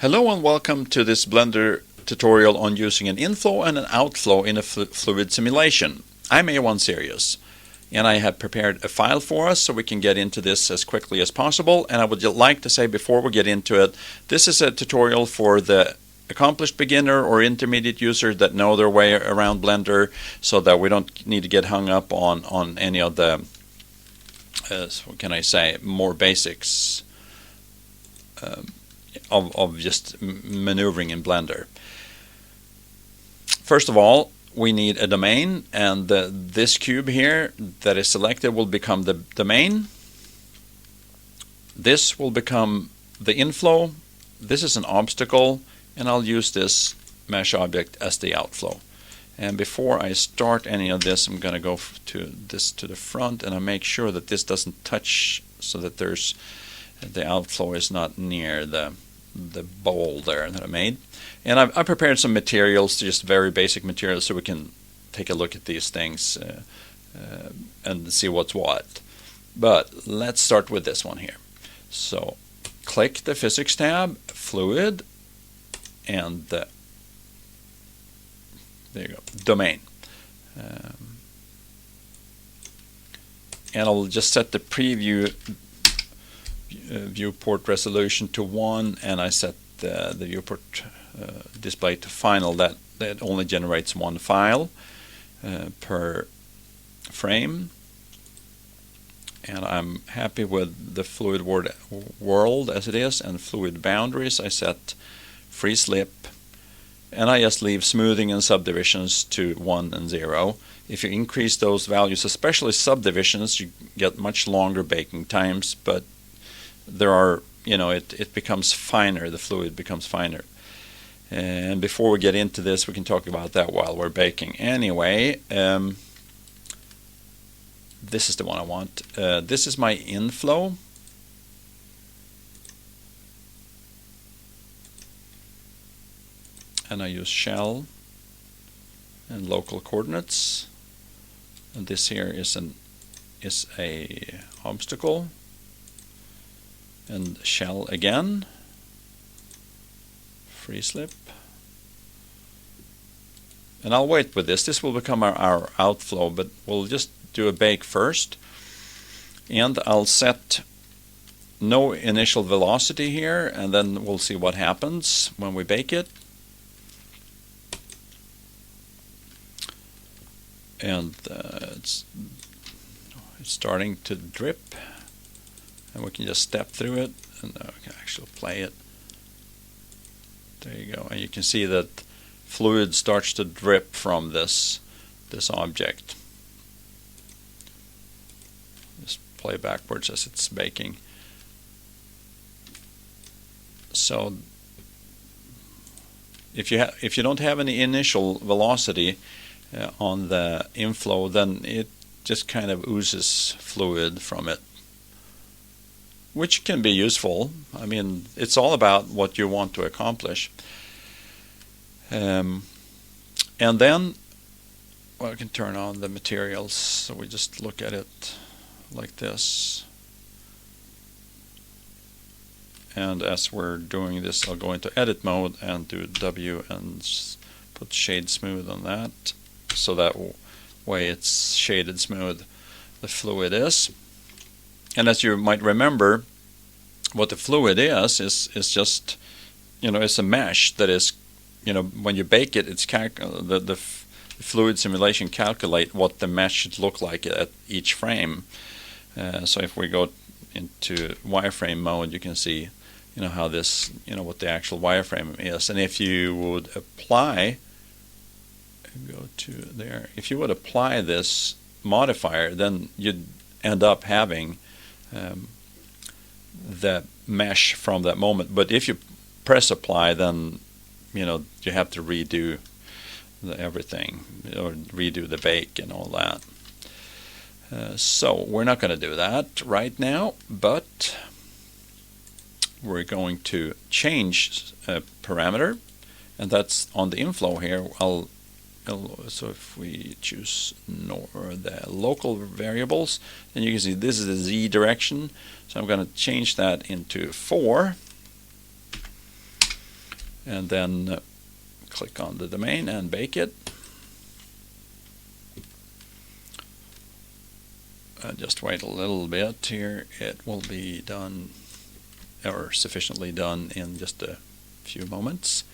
Hello and welcome to this Blender tutorial on using an inflow and an outflow in a fluid simulation. I'm A1 Serious and I have prepared a file for us so we can get into this as quickly as possible. And I would like to say before we get into it, this is a tutorial for the accomplished beginner or intermediate user that know their way around Blender, so that we don't need to get hung up on any of the what can I say, more basics of just maneuvering in Blender. First of all, we need a domain, and this cube here that is selected will become the domain. This will become the inflow. This is an obstacle, and I'll use this mesh object as the outflow. And before I start any of this, I'm going to go to the front, and I make sure that this doesn't touch, so that the outflow is not near the bowl there that I made. And I prepared some materials, just very basic materials, so we can take a look at these things and see what's what. But let's start with this one here. So click the physics tab, fluid, and there you go, domain. And I'll just set the preview viewport resolution to 1, and I set the viewport display to final. That only generates one file per frame, and I'm happy with the fluid world as it is. And fluid boundaries, I set free slip, and I just leave smoothing and subdivisions to 1 and 0. If you increase those values, especially subdivisions, you get much longer baking times, but there are, it becomes finer, the fluid becomes finer. And before we get into this, we can talk about that while we're baking. Anyway, this is the one I want. This is my inflow. And I use shell and local coordinates. And this here is a obstacle. And shell again, free slip, and I'll wait with this. This will become our outflow, but we'll just do a bake first. And I'll set no initial velocity here, and then we'll see what happens when we bake it. And it's starting to drip. And we can just step through it, and we can actually play it. There you go. And you can see that fluid starts to drip from this object. Just play backwards as it's baking. So if you don't have any initial velocity on the inflow, then it just kind of oozes fluid from it, which can be useful. I mean, it's all about what you want to accomplish. And then, well, I can turn on the materials, so we just look at it like this. And as we're doing this, I'll go into edit mode and do W and put shade smooth on that, so that way it's shaded smooth, the fluid is. And as you might remember, what the fluid is just, it's a mesh that is, when you bake it, it's the fluid simulation calculate what the mesh should look like at each frame. So if we go into wireframe mode, you can see, how this, what the actual wireframe is. And if you would apply, go to there, if you would apply this modifier, then you'd end up having the mesh from that moment. But if you press apply, then you have to redo everything, or redo the bake and all that. So we're not going to do that right now, but we're going to change a parameter, and that's on the inflow here. So if we choose the local variables, then you can see this is the Z direction. So I'm going to change that into 4. and then click on the domain and bake it. Just wait a little bit here. It will be done, or sufficiently done, in just a few moments.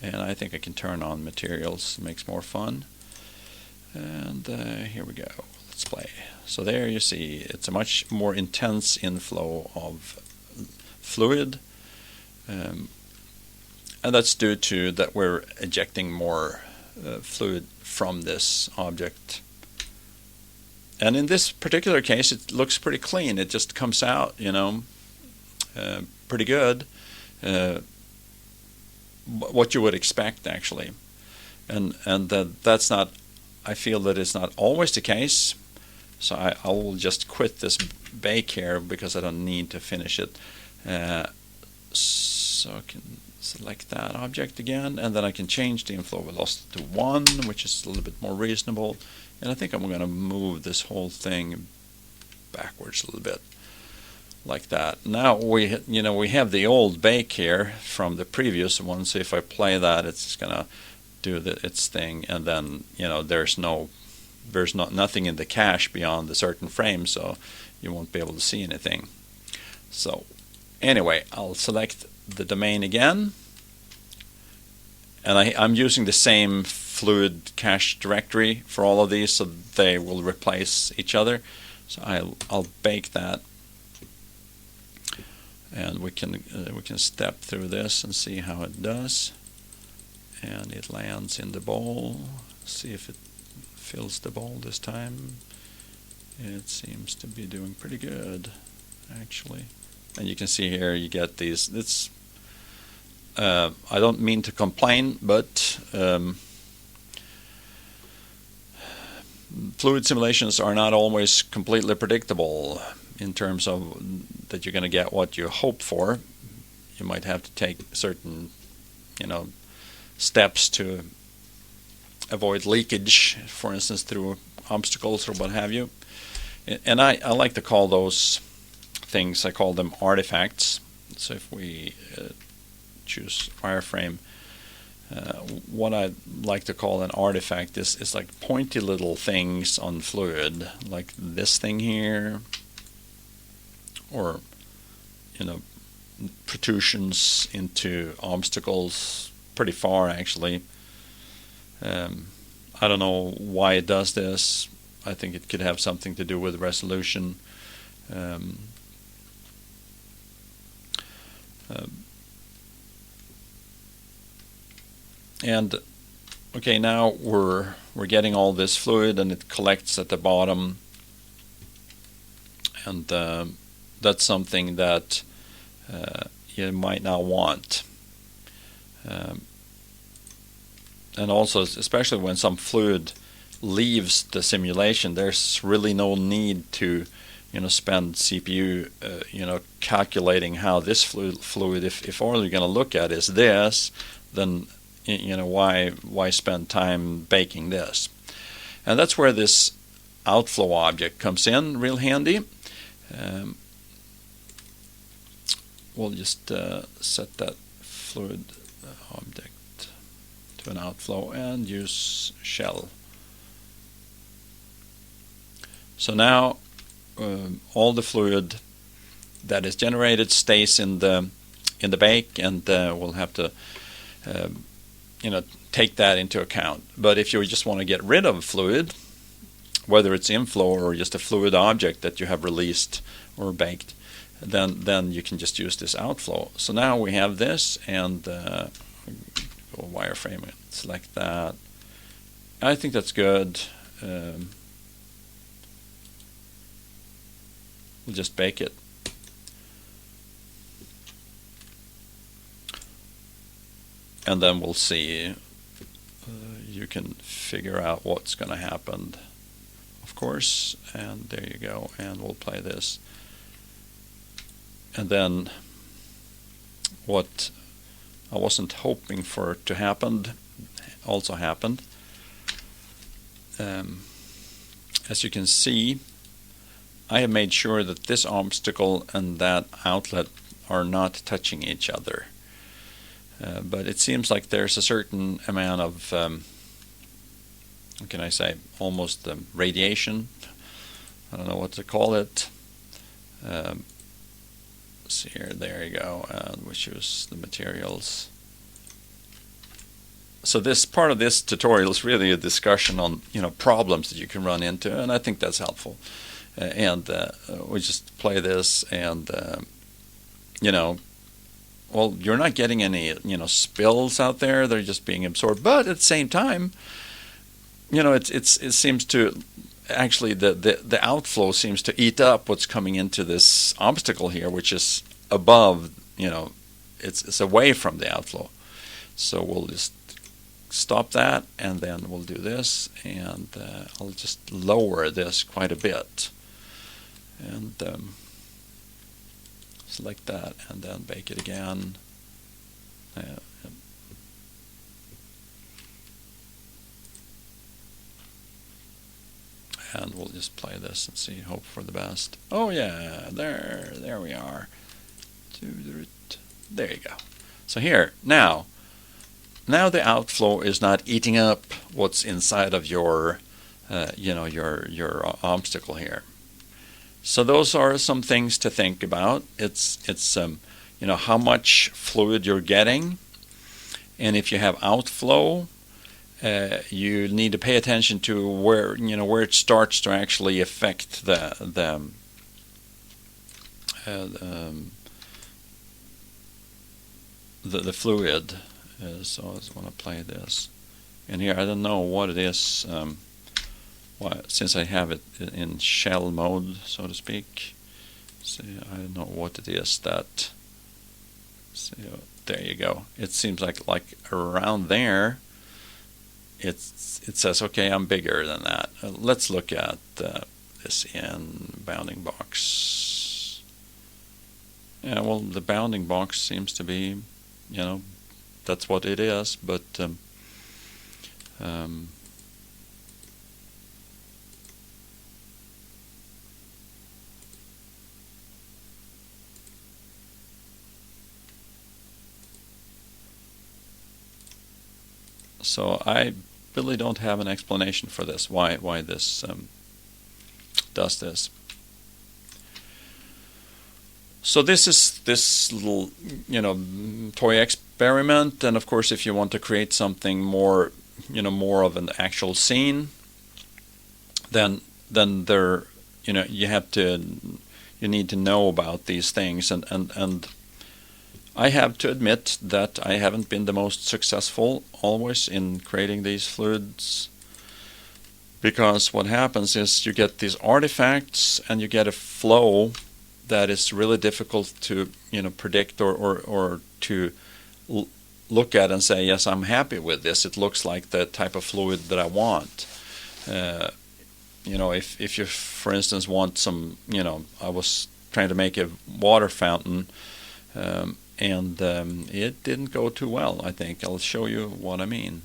And I think I can turn on materials. It makes more fun. And here we go. Let's play. So there you see it's a much more intense inflow of fluid. And that's due to that we're ejecting more fluid from this object. And in this particular case, it looks pretty clean. It just comes out, you know, pretty good. What you would expect, actually. And that's not, I feel that it's not always the case. So I will just quit this bake here because I don't need to finish it. So I can select that object again, and then I can change the inflow velocity to 1, which is a little bit more reasonable. And I think I'm going to move this whole thing backwards a little bit, like that. Now we have the old bake here from the previous one. So if I play that, it's going to do its thing, and then there's nothing in the cache beyond a certain frame, so you won't be able to see anything. So anyway, I'll select the domain again, and I'm using the same fluid cache directory for all of these, so they will replace each other. So I'll bake that, and we can step through this and see how it does. And it lands in the bowl. See if it fills the bowl this time. It seems to be doing pretty good, actually. And you can see here you get these. It's I don't mean to complain, but fluid simulations are not always completely predictable in terms of that you're going to get what you hope for. You might have to take certain, steps to avoid leakage, for instance, through obstacles or what have you. And I like to call those things, I call them artifacts. So if we choose wireframe, what I like to call an artifact is like pointy little things on fluid, like this thing here, or protrusions into obstacles pretty far, actually. I don't know why it does this. I think it could have something to do with resolution. And okay, now we're getting all this fluid, and it collects at the bottom, and that's something that you might not want. And also, especially when some fluid leaves the simulation, there's really no need to spend CPU calculating how this fluid, if all you're going to look at is this, then why spend time baking this? And that's where this outflow object comes in real handy. We'll just set that fluid object to an outflow and use shell. So now all the fluid that is generated stays in the bake, and we'll have to take that into account. But if you just want to get rid of fluid, whether it's inflow or just a fluid object that you have released or baked, then you can just use this outflow. So now we have this, and go wireframe it, select that. I think that's good. We'll just bake it. And then we'll see. You can figure out what's going to happen, of course. And there you go. And we'll play this. And then what I wasn't hoping for to happen also happened. As you can see, I have made sure that this obstacle and that outlet are not touching each other. But it seems like there's a certain amount of, what can I say, almost radiation. I don't know what to call it. See here, there you go, and we choose the materials. So this part of this tutorial is really a discussion on problems that you can run into, and I think that's helpful. And we just play this, and well, you're not getting any spills out there; they're just being absorbed. But at the same time, it seems to actually the outflow seems to eat up what's coming into this obstacle here, which is above. It's away from the outflow. So we'll just stop that, and then we'll do this, and I'll just lower this quite a bit, and select that, and then bake it again. And we'll just play this and see, hope for the best. Oh yeah, there we are. There you go. So here, now the outflow is not eating up what's inside of your your obstacle here. So those are some things to think about. It's how much fluid you're getting, and if you have outflow, you need to pay attention to where it starts to actually affect the fluid. So I just want to play this. And here I don't know what it is. Since I have it in shell mode, so to speak. See, I don't know what it is that. See, there you go. It seems like around there. It says, okay, I'm bigger than that. Let's look at this in bounding box. Yeah, well, the bounding box seems to be, that's what it is, but so I really don't have an explanation for this, why this does this. So this is this little toy experiment, and of course if you want to create something more more of an actual scene, then there you need to know about these things, and I have to admit that I haven't been the most successful always in creating these fluids, because what happens is you get these artifacts and you get a flow that is really difficult to predict or to look at and say, yes, I'm happy with this. It looks like the type of fluid that I want. If you, for instance, want some, I was trying to make a water fountain, and it didn't go too well, I think. I'll show you what I mean.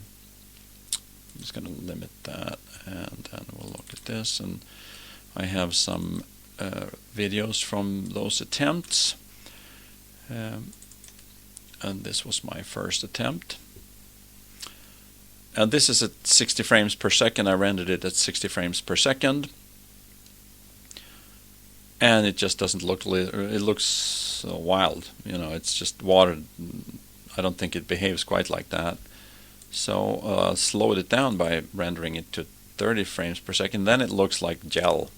I'm just going to limit that, and then we'll look at this. And I have some videos from those attempts. And this was my first attempt. And this is at 60 frames per second. I rendered it at 60 frames per second. And it just doesn't look, it looks wild. It's just water. I don't think it behaves quite like that. So slowed it down by rendering it to 30 frames per second. Then it looks like gel.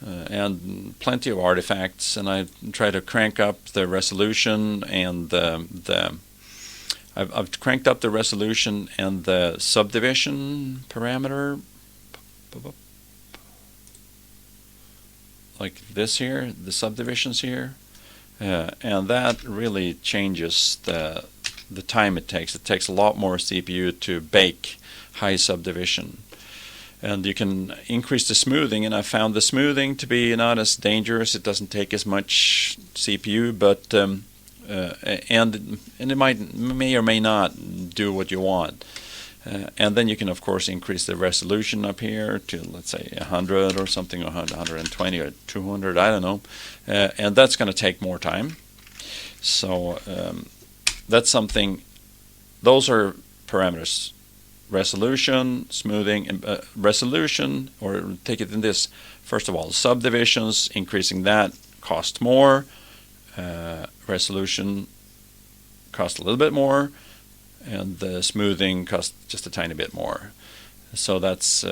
And plenty of artifacts, and I try to crank up the resolution, and I've cranked up the resolution and the subdivision parameter, like this here, the subdivisions here, and that really changes the time it takes. It takes a lot more CPU to bake high subdivision. And you can increase the smoothing, and I found the smoothing to be not as dangerous. It doesn't take as much CPU, but and it may or may not do what you want. And then you can, of course, increase the resolution up here to, let's say, 100 or something, or 120 or 200, I don't know. And that's going to take more time. So that's something. Those are parameters: resolution, smoothing, resolution, or take it in this. First of all, subdivisions, increasing that cost more. Resolution cost a little bit more, and the smoothing cost just a tiny bit more. So that's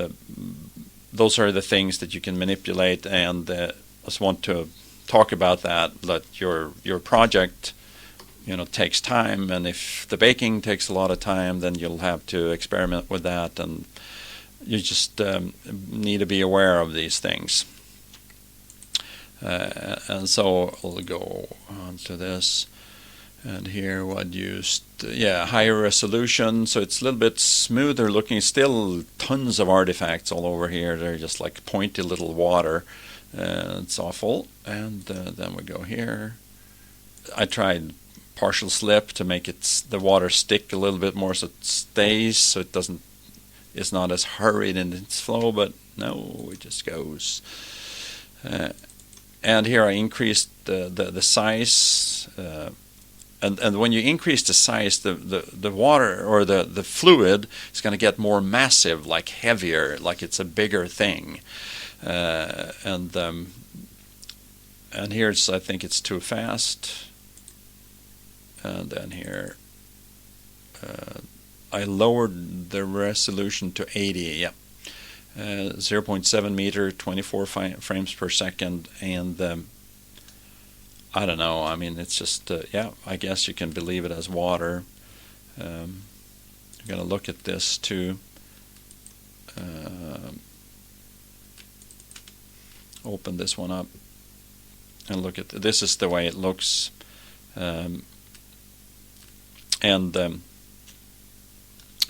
those are the things that you can manipulate, and I just want to talk about that your project takes time, and if the baking takes a lot of time, then you'll have to experiment with that, and you just need to be aware of these things. And so I'll go on to this, and here what used, higher resolution, so it's a little bit smoother looking. Still tons of artifacts all over here. They're just like pointy little water. It's awful. And then we go here. I tried partial slip to make the water stick a little bit more, so it stays, so it's not as hurried in its flow, but no, it just goes. And here I increased the size, and when you increase the size, the water or the fluid is going to get more massive, like heavier, like it's a bigger thing. And here I think it's too fast. And then here I lowered the resolution to 80. Yep. 0.7 meter, 24 frames per second, and I don't know. I mean, it's just I guess you can believe it as water. I'm gonna look at this too. Open this one up and look at this. Is the way it looks, and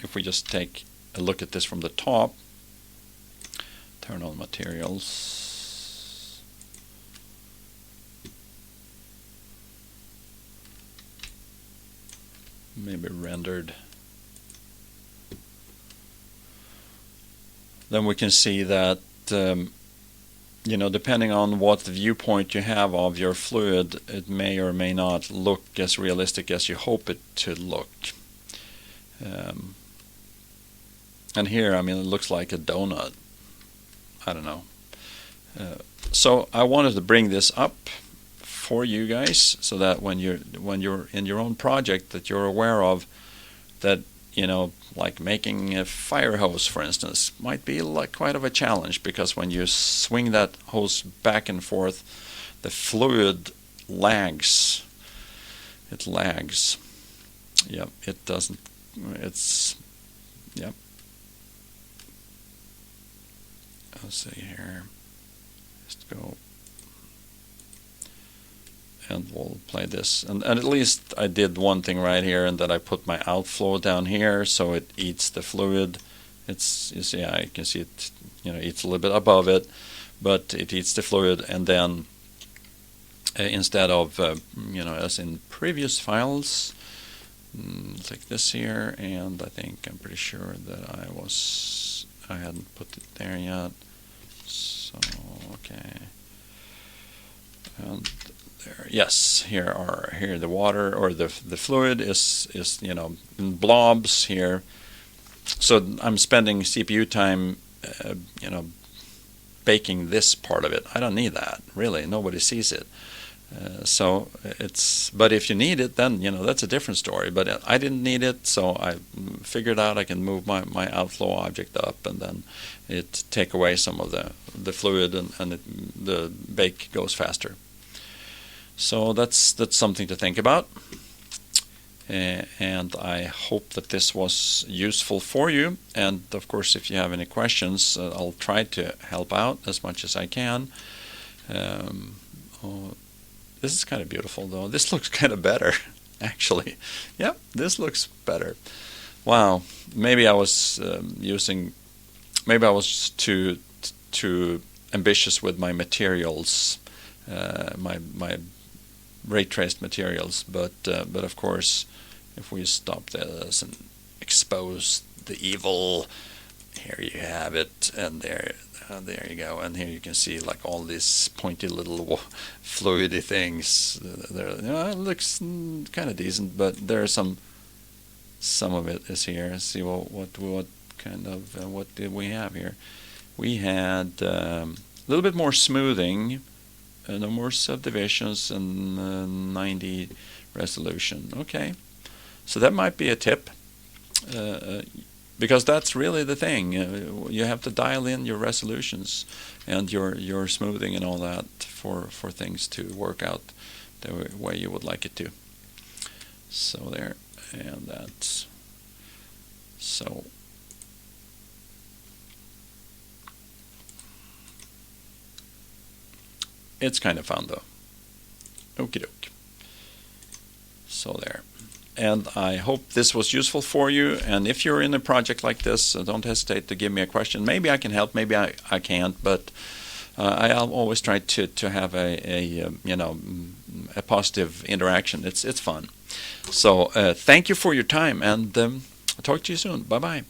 if we just take a look at this from the top. Turn on materials. Maybe rendered. Then we can see that depending on what viewpoint you have of your fluid, it may or may not look as realistic as you hope it to look. And here, I mean, it looks like a donut. I don't know. So I wanted to bring this up for you guys, so that when you're in your own project, that you're aware of that. Like making a fire hose, for instance, might be like quite of a challenge, because when you swing that hose back and forth, the fluid lags. It lags. Yep. It doesn't. It's. Yep. Let's see here. Just go, and we'll play this. And at least I did one thing right here, and that I put my outflow down here, so it eats the fluid. You see, I can see it. Eats a little bit above it, but it eats the fluid, and then instead of as in previous files, like this here, and I'm pretty sure that I hadn't put it there yet. So okay, and there, yes, here the water or the fluid is in blobs here. So I'm spending CPU time baking this part of it. I don't need that, really. Nobody sees it. But if you need it, then that's a different story. But I didn't need it, so I figured out I can move my outflow object up, and then it take away some of the fluid, and the bake goes faster. So that's something to think about. And I hope that this was useful for you. And of course, if you have any questions, I'll try to help out as much as I can. This is kind of beautiful, though. This looks kind of better, actually. Yep, this looks better. Wow, maybe I was maybe I was too ambitious with my materials, my ray traced materials. But of course, if we stop this and expose the evil here you have it, and there you go. And here you can see like all these pointy little fluidy things. There, it looks kind of decent, but there are some of it is here. See what kind of what did we have here? We had a little bit more smoothing, no more subdivisions, and 90 resolution. Okay, so that might be a tip. Because that's really the thing. You have to dial in your resolutions and your smoothing and all that for things to work out the way you would like it to. So there, and that's so. It's kind of fun though. Okie doke. So there. And I hope this was useful for you. And if you're in a project like this, don't hesitate to give me a question. Maybe I can help, maybe I can't, but I'll always try to have a positive interaction. It's fun. So thank you for your time, and I'll talk to you soon. Bye-bye.